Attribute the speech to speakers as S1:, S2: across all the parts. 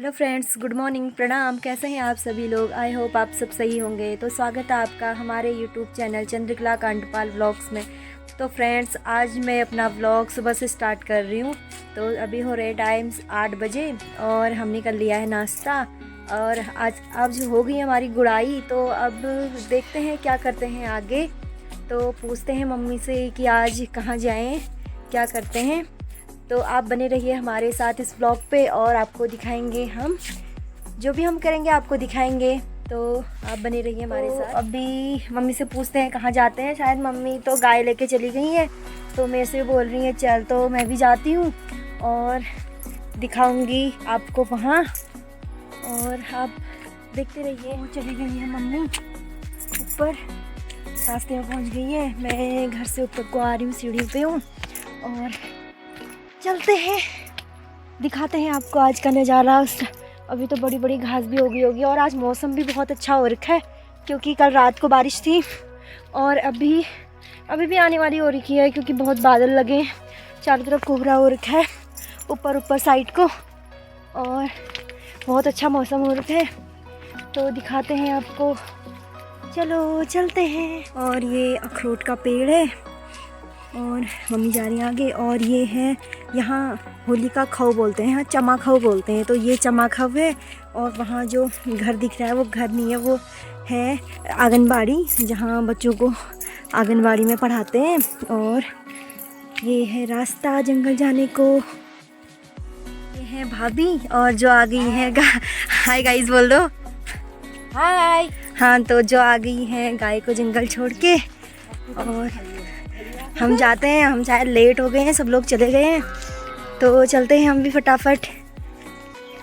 S1: Hello friends, good morning, प्रणाम। कैसे हैं आप सभी लोग? आई होप आप सब सही होंगे। तो स्वागत है आपका हमारे YouTube channel Chandrakala Kandpal vlogs में। तो फ्रेंड्स, आज मैं अपना व्लॉग सुबह से स्टार्ट कर रही हूँ। तो अभी हो रहे टाइम्स 8 बजे और हमने कर लिया है नाश्ता और आज हो गई हमारी गुड़ाई। तो अब देखते हैं क्या करते हैं आगे। तो पूछते हैं मम्मी से कि आज कहाँ जाएँ, क्या करते हैं। तो आप बने रहिए हमारे साथ इस व्लॉग पे और आपको दिखाएंगे, हम जो भी हम करेंगे आपको दिखाएंगे। तो आप बने रहिए हमारे साथ। अभी मम्मी से पूछते हैं कहाँ जाते हैं। शायद मम्मी तो गाय लेके चली गई है, तो मेरे से बोल रही है चल, तो मैं भी जाती हूँ और दिखाऊंगी आपको वहाँ। और आप देखते रहिए। वो चली गई है मम्मी ऊपर, रास्ते में पहुँच गई है। मैं घर से ऊपर को आ रही हूँ, सीढ़ी पे हूँ और चलते हैं, दिखाते हैं आपको आज का नज़ारा। अभी तो बड़ी बड़ी घास भी हो गई होगी और आज मौसम भी बहुत अच्छा हो रखा है, क्योंकि कल रात को बारिश थी और अभी भी आने वाली हो रखी है, क्योंकि बहुत बादल लगे हैं, चारों तरफ कोहरा हो रखा है ऊपर साइड को, और बहुत अच्छा मौसम हो रखा है। तो दिखाते हैं आपको, चलो चलते हैं। और ये अखरोट का पेड़ है और मम्मी जा रही है आगे। और ये है, यहाँ होली का खव बोलते हैं, यहाँ चमा खव बोलते हैं। तो ये चमा खव है और वहाँ जो घर दिख रहा है वो घर नहीं है, वो है आंगनबाड़ी, जहाँ बच्चों को आंगनबाड़ी में पढ़ाते हैं। और ये है रास्ता जंगल जाने को। ये है भाभी और जो आ गई है हाय गाइस बोल दो हाय। हाँ, तो जो आ गई है गाय को जंगल छोड़ के, और हम जाते हैं। हम शायद लेट हो गए हैं, सब लोग चले गए हैं, तो चलते हैं हम भी फटाफट।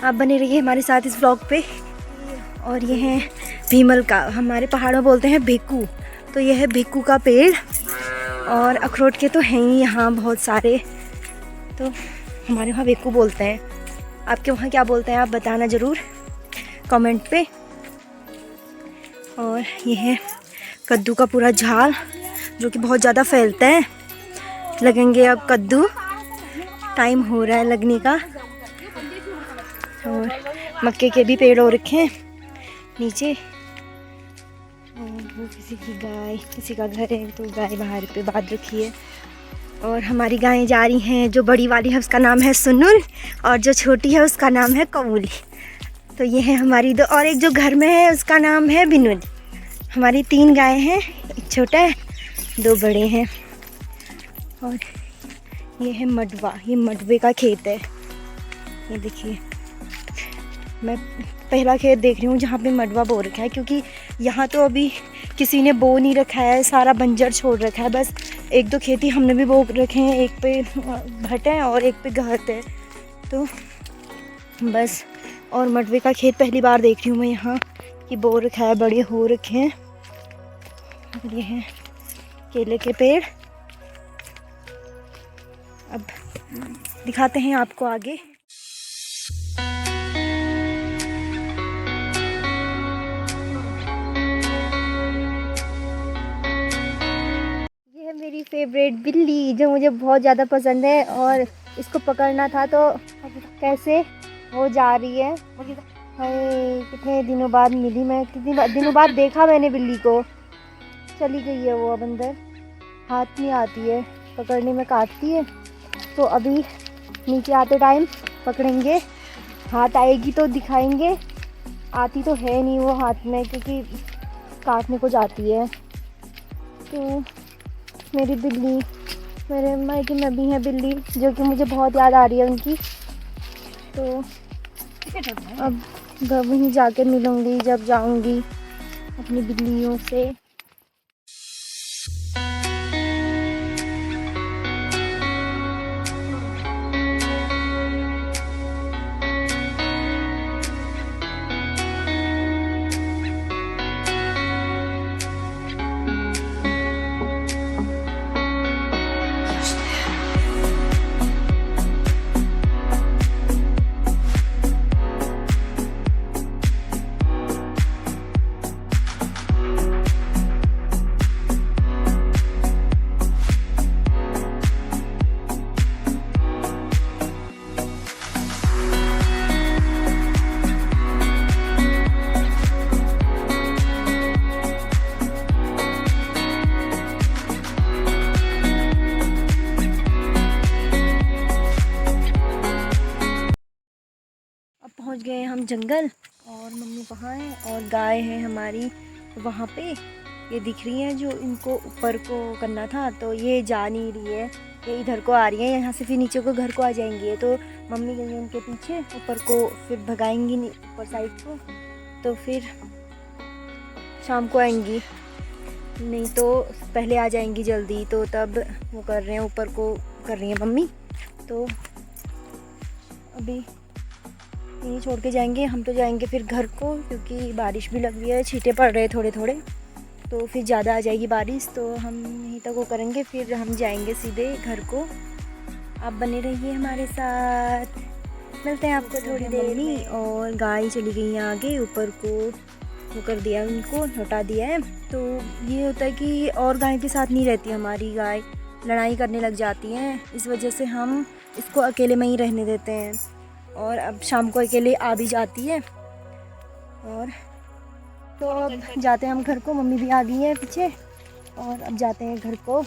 S1: आप बने रहिए हमारे साथ इस व्लॉग पे। और ये है भीमल का, हमारे पहाड़ों बोलते हैं भिक्कू। तो ये है भिक्कू का पेड़ और अखरोट के तो हैं ही यहाँ बहुत सारे। तो हमारे वहाँ भिक्कू बोलते हैं, आपके वहाँ क्या बोलते हैं आप बताना ज़रूर कमेंट पे। और ये है कद्दू का पूरा झाड़, जो कि बहुत ज़्यादा फैलता है। लगेंगे अब कद्दू, टाइम हो रहा है लगने का। और मक्के के भी पेड़ हो रखे हैं नीचे। और वो किसी की गाय, किसी का घर है, तो गाय बाहर पे बांध रखी है। और हमारी गायें जा रही हैं, जो बड़ी वाली है उसका नाम है सुनुल और जो छोटी है उसका नाम है कबूली। तो ये है हमारी दो, और एक जो घर में है उसका नाम है बिनुल। हमारी 3 गायें हैं, एक छोटा है 2 बड़े हैं। और ये है मडवा, ये मडवे का खेत है। ये देखिए, मैं पहला खेत देख रही हूँ जहाँ पे मडवा बो रखा है, क्योंकि यहाँ तो अभी किसी ने बो नहीं रखा है, सारा बंजर छोड़ रखा है। बस 1-2 खेती हमने भी बो रखे हैं, एक पे भट है और एक पे गहत है, तो बस। और मडवे का खेत पहली बार देख रही हूँ मैं यहाँ कि बो रखा है, बड़े हो रखे हैं। ये है केले के पेड़। अब दिखाते हैं आपको आगे। ये है मेरी फेवरेट बिल्ली, जो मुझे बहुत ज़्यादा पसंद है, और इसको पकड़ना था तो कैसे वो जा रही है। हाय, कितने दिनों बाद मिली मैं, कितने दिनों बाद देखा मैंने बिल्ली को। चली गई है वो अब अंदर, हाथ नहीं आती है पकड़ने में, काटती है। तो अभी नीचे आते टाइम पकड़ेंगे, हाथ आएगी तो दिखाएंगे। आती तो है नहीं वो हाथ में, क्योंकि काटने को जाती है। तो मेरी बिल्ली, मेरे मायके में भी है बिल्ली, जो कि मुझे बहुत याद आ रही है उनकी। तो अब वहीं जाके मिलूँगी जब जाऊँगी अपनी बिल्लियों से। जंगल और मम्मी वहाँ है और गाय है हमारी वहाँ पे, ये दिख रही है जो इनको ऊपर को करना था, तो ये जा नहीं रही है, ये इधर को आ रही है, यहाँ से फिर नीचे को घर को आ जाएंगी। तो मम्मी गई उनके पीछे, ऊपर को फिर भगाएंगी ऊपर साइड को, तो फिर शाम को आएंगी, नहीं तो पहले आ जाएंगी जल्दी। तो तब वो कर रहे हैं, ऊपर को कर रही हैं मम्मी। तो अभी यहीं छोड़ के जाएंगे, हम तो जाएंगे फिर घर को, क्योंकि बारिश भी लग रही है, छींटे पड़ रहे हैं थोड़े थोड़े, तो फिर ज़्यादा आ जाएगी बारिश, तो हम यहीं तक वो करेंगे, फिर हम जाएंगे सीधे घर को। आप बने रहिए हमारे साथ, मिलते हैं आपको थोड़ी देर में। और गाय चली गई हैं आगे, ऊपर को वो कर दिया, उनको लौटा दिया है। तो ये होता है कि और गाय के साथ नहीं रहती हमारी गाय, लड़ाई करने लग जाती हैं, इस वजह से हम इसको अकेले में ही रहने देते हैं। और अब शाम को अकेले आ भी जाती है। और तो अब जाते हैं हम घर को, मम्मी भी आ गई है पीछे, और अब जाते हैं घर को।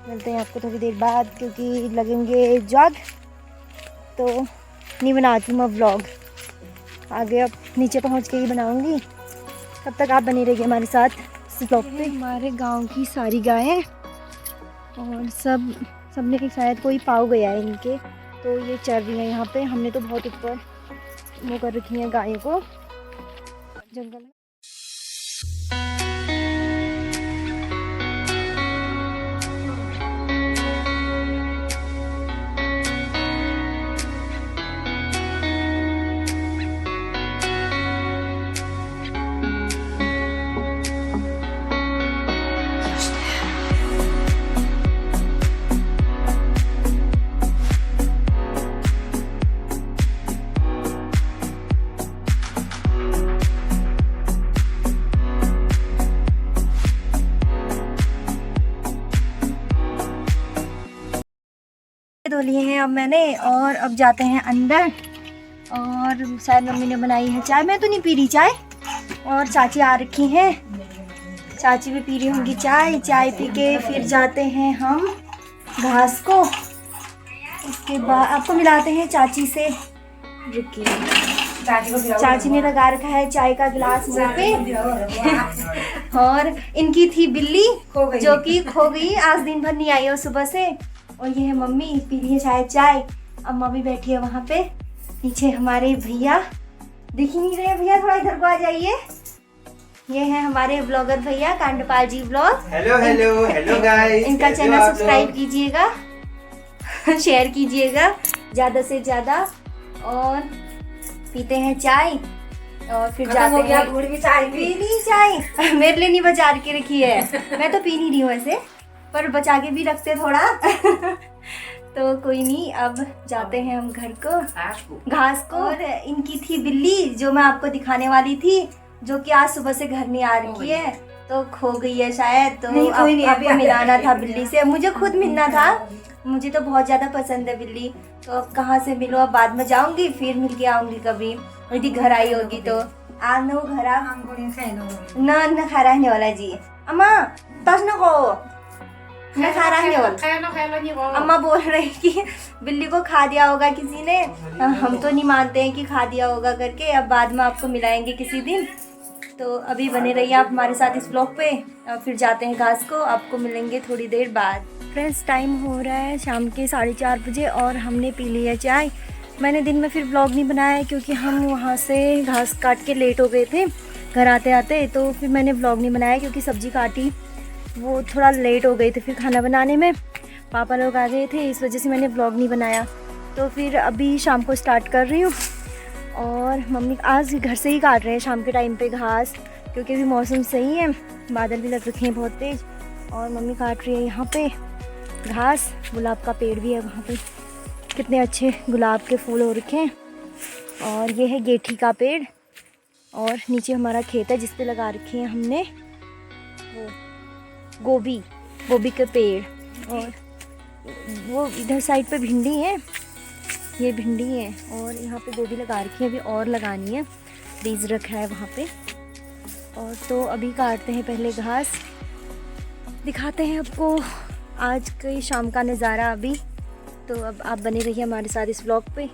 S1: मिलते हैं आपको थोड़ी देर बाद, क्योंकि लगेंगे जॉग, तो नहीं बनाती मैं व्लॉग आगे, अब नीचे पहुंच के ही बनाऊंगी। तब तक आप बने रहिए हमारे साथ इस व्लॉग पे। हमारे गांव की सारी गायें और सबने शायद कोई पाव गया है इनके, तो ये चल रही है यहाँ पे। हमने तो बहुत ऊपर वो कर रखी है गायों को, जंगल में। धो लिए हैं अब मैंने, और अब जाते हैं अंदर। और शायद मम्मी ने बनाई है चाय, मैं तो नहीं पी रही चाय, और चाची आ रखी हैं, चाची भी पी रही होंगी चाय। चाय पी के फिर जाते हैं हम घास को। उसके बाद आपको मिलाते हैं चाची से, रुकिए, चाची ने लगा रखा है चाय का गिलास मुँह पे। और इनकी थी बिल्ली जो कि खो गई, आज दिन भर नहीं आई और सुबह से। और ये है मम्मी, पी रही है शायद चाय। अब मम्मी बैठी है वहाँ पे, पीछे हमारे भैया दिख ही नहीं रहे। भैया थोड़ा इधर को आ जाइए, ये है हमारे ब्लॉगर भैया, Kandpal ji blog.
S2: Hello hello hello guys,
S1: इनका चैनल सब्सक्राइब कीजिएगा, शेयर कीजिएगा ज़्यादा से ज़्यादा। और पीते हैं चाय, और फिर जाते हैं चाय पीनी। चाय मेरे लिए नहीं बचा के रखी है, मैं तो पी नहीं रही हूँ ऐसे, पर बचा के भी रखते थोड़ा। तो कोई नहीं, अब जाते हैं हम घर को, घास को। और इनकी थी बिल्ली जो मैं आपको दिखाने वाली थी, जो कि आज सुबह से घर नहीं आ रही है, तो खो गई है शायद। तो आपको मिलाना था बिल्ली से, मुझे खुद मिलना था, मुझे तो बहुत ज़्यादा पसंद है बिल्ली। तो अब कहाँ से मिलो, अब बाद में जाऊंगी, फिर मिल के आऊंगी कभी, यदि घर आई होगी तो। आज न घर न खा रहने वाला जी, अम्मा बस न को मैं खा रहा। अम्मा बोल रही कि बिल्ली को खा दिया होगा किसी ने, हम तो नहीं मानते हैं कि खा दिया होगा करके। अब बाद में आपको मिलाएंगे किसी दिन, तो अभी बने रहिए आप हमारे साथ इस ब्लॉग पे। फिर जाते हैं घास को, आपको मिलेंगे थोड़ी देर बाद। फ्रेंड्स, टाइम हो रहा है शाम के 4:30 बजे, और हमने पी ली है चाय। मैंने दिन में फिर ब्लॉग नहीं बनाया क्योंकि हम वहाँ से घास काट के लेट हो गए थे घर आते आते, तो फिर मैंने ब्लॉग नहीं बनाया क्योंकि सब्ज़ी काटी, वो थोड़ा लेट हो गई थी फिर खाना बनाने में, पापा लोग आ गए थे, इस वजह से मैंने ब्लॉग नहीं बनाया। तो फिर अभी शाम को स्टार्ट कर रही हूँ, और मम्मी आज घर से ही काट रहे हैं शाम के टाइम पे घास, क्योंकि अभी मौसम सही है, बादल भी लग रखे हैं बहुत तेज़। और मम्मी काट रही है यहाँ पे घास, गुलाब का पेड़ भी है वहाँ पे, कितने अच्छे गुलाब के फूल हो रखे हैं। और ये है गेठी का पेड़, और नीचे हमारा खेत है जिस पे लगा रखे हैं हमने वो गोभी के पेड़। और वो इधर साइड पे भिंडी है, ये भिंडी है, और यहाँ पे गोभी लगा रखी है, अभी और लगानी है, बीज रखा है वहाँ पे। और तो अभी काटते हैं पहले घास, दिखाते हैं आपको आज के शाम का नज़ारा अभी। तो अब आप बने रहिए हमारे साथ इस व्लॉग पे।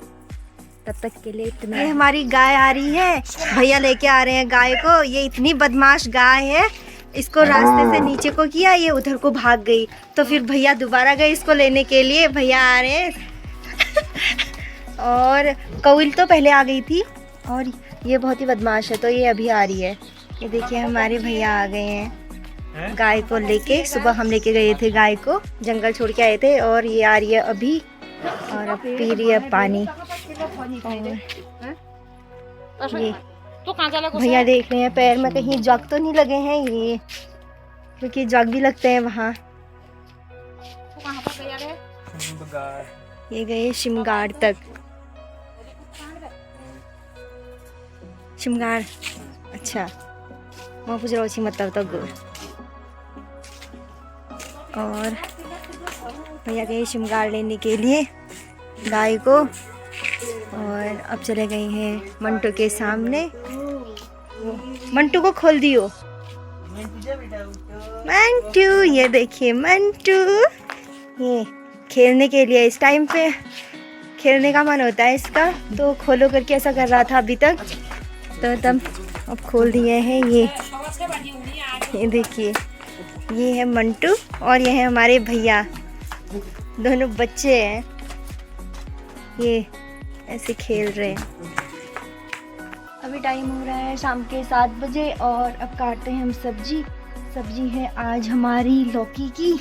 S1: तब तक के लिए इतना।
S3: ये हमारी गाय आ रही है, भैया लेके आ रहे हैं गाय को। ये इतनी बदमाश गाय है, इसको रास्ते से नीचे को किया, ये उधर को भाग गई। तो फिर भैया दोबारा गए इसको लेने के लिए। भैया आ रहे हैं और कौल तो पहले आ गई थी और ये बहुत ही बदमाश है, तो ये अभी आ रही है। ये देखिए हमारे भैया आ गए हैं गाय को लेके। सुबह हम लेके गए थे गाय को, जंगल छोड़ के आए थे, और ये आ रही है अभी और अब पी रही है पानी। ये भैया देख रहे हैं पैर में कहीं जग तो नहीं लगे हैं ये, क्योंकि जग भी लगते हैं वहाँ। ये गए शिमगाड़ तक। शिमगाड़, अच्छा मैं पूछ रहा हूँ मतलब तो गुड़। और भैया गए शिमगाड़ लेने के लिए गाय को, और अब चले गए हैं मंटू के सामने। मंटू को खोल दियो। मंटू, ये देखिए मंटू, ये खेलने के लिए इस टाइम पे खेलने का मन होता है इसका, तो खोलो करके ऐसा कर रहा था अभी तक, तो तब अब खोल दिए हैं। ये देखिए, ये है मंटू और ये है हमारे भैया, दोनों बच्चे हैं, ये ऐसे खेल रहे हैं। अभी टाइम हो रहा है शाम के 7 बजे और अब काटते हैं हम सब्जी। सब्जी है आज हमारी लौकी की।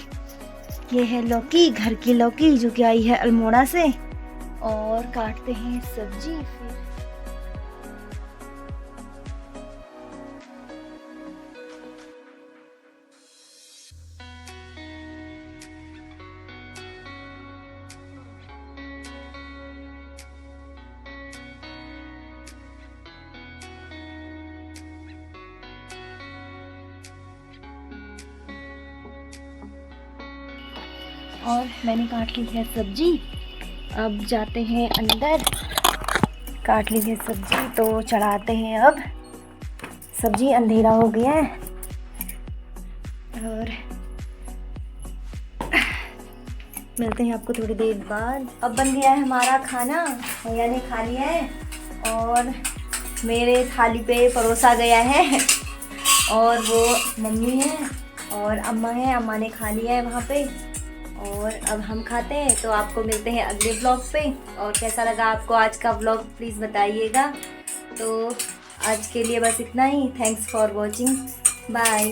S3: ये है लौकी, घर की लौकी जो कि आई है अल्मोड़ा से, और काटते हैं सब्जी। फिर और मैंने काट ली है सब्जी। अब जाते हैं अंदर। काट ली है सब्जी तो चढ़ाते हैं अब सब्जी। अंधेरा हो गया है और मिलते हैं आपको थोड़ी देर बाद। अब बन गया है हमारा खाना, भैया ने खा लिया है और मेरे थाली पे परोसा गया है, और वो मम्मी है और अम्मा है, अम्मा ने खा लिया है वहाँ पे, और अब हम खाते हैं। तो आपको मिलते हैं अगले ब्लॉग पे। और कैसा लगा आपको आज का ब्लॉग प्लीज़ बताइएगा। तो आज के लिए बस इतना ही। Thanks for watching, bye.